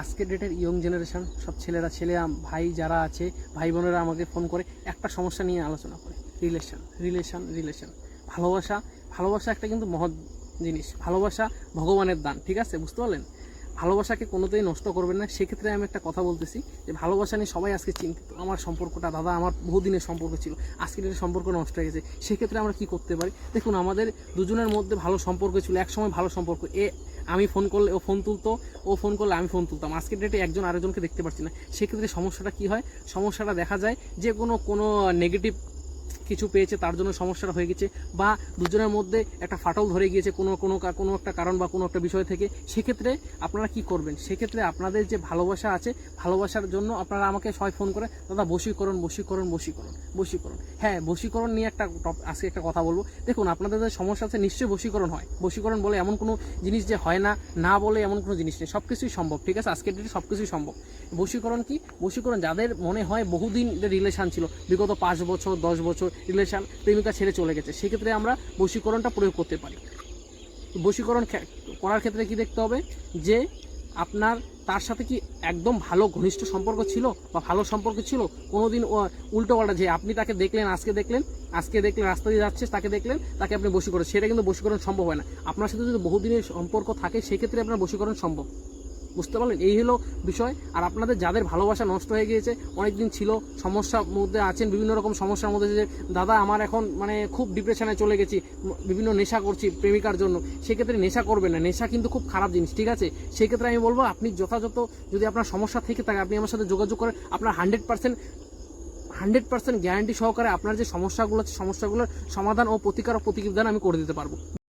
আজকের ডেটের young generation সব ছেলেরা ভাই যারা আছে, ভাই বোনেরা আমাকে ফোন করে একটা সমস্যা নিয়ে আলোচনা করে, রিলেশন। ভালোবাসা একটা কিন্তু মহৎ জিনিস। ভালোবাসা ভগবানের দান, ঠিক আছে? বুঝতে পারলেন? ভালোবাসাকে কোনোতেই নষ্ট করবেন না। সেক্ষেত্রে আমি একটা কথা বলতেছি যে ভালোবাসা নিয়ে সবাই আজকে চিন্তিত। আমার সম্পর্কটা, দাদা আমার বহুদিনের সম্পর্ক ছিল, আজকের ডেটে সম্পর্ক নষ্ট হয়ে গেছে। সেক্ষেত্রে আমরা কি করতে পারি? দেখুন, আমাদের দুজনের মধ্যে ভালো সম্পর্ক ছিল, একসময় ভালো সম্পর্ক। আমি ফোন করলে ও ফোন তুলতো, ও ফোন করলে আমি ফোন তুলতাম। আজকের ডেটে একজন আরেকজনকে দেখতে পাচ্ছি না। সেক্ষেত্রে সমস্যাটা কী হয়? সমস্যাটা দেখা যায় যে কোনো নেগেটিভ কিছু পেয়েছে, তার জন্য সমস্যাটা হয়ে গেছে, বা দুজনের মধ্যে একটা ফাটল ধরে গিয়েছে কোনো একটা কারণ বা কোনো একটা বিষয় থেকে। সেক্ষেত্রে আপনারা কি করবেন? সেক্ষেত্রে আপনাদের যে ভালোবাসা আছে, ভালোবাসার জন্য আপনারা আমাকে সবাই ফোন করে, দাদা বশীকরণ। হ্যাঁ, বশীকরণ নিয়ে আজকে একটা কথা বলবো। দেখুন, আপনাদের যে সমস্যা আছে নিশ্চয়ই বশীকরণ হয়। বশীকরণ বলে এমন কোনো জিনিস যে হয় না বলে এমন কোনো জিনিস নেই, সব কিছুই সম্ভব, ঠিক আছে? আজকের ডেটে সব কিছুই সম্ভব। বশীকরণ কি? বশীকরণ যাদের মনে হয় বহুদিন রিলেশান ছিল, বিগত 5 বছর 10 বছর রিলেশান, প্রেমিকা ছেড়ে চলে গেছে, সেক্ষেত্রে আমরা বশীকরণটা প্রয়োগ করতে পারি। বশীকরণ করার ক্ষেত্রে কি দেখতে হবে? যে আপনার তার সাথে কি একদম ভালো ঘনিষ্ঠ সম্পর্ক ছিল বা ভালো সম্পর্ক ছিল, কোনোদিন উল্টো পাল্টা, যে আপনি তাকে দেখলেন, আজকে দেখলেন রাস্তা দিয়ে যাচ্ছে, তাকে দেখলেন, তাকে আপনি বশীকরণ, সেটা কিন্তু বশীকরণ সম্ভব হয় না। আপনার সাথে যদি বহুদিনের সম্পর্ক থাকে, সেক্ষেত্রে আপনার বশীকরণ সম্ভব। বুঝতে পারলেন? এই হলো বিষয়। আর আপনাদের যাদের ভালোবাসা নষ্ট হয়ে গিয়েছে, অনেক দিন ছিল, সমস্যার মধ্যে আছেন, বিভিন্ন রকম সমস্যার মধ্যে, যে দাদা আমার এখন খুব ডিপ্রেশনে চলে গেছি, বিভিন্ন নেশা করছি প্রেমিকার জন্য, সেক্ষেত্রে নেশা করবেন না। নেশা কিন্তু খুব খারাপ জিনিস, ঠিক আছে? সেক্ষেত্রে আমি বলবো, আপনি যথাযথ যদি আপনার সমস্যা থেকে থাকে, আপনি আমার সাথে যোগাযোগ করেন। আপনার 100% গ্যারান্টি সহকারে আপনার যে সমস্যাগুলোর সমাধান ও প্রতিকার ও প্রতিবিধান আমি করে দিতে পারবো।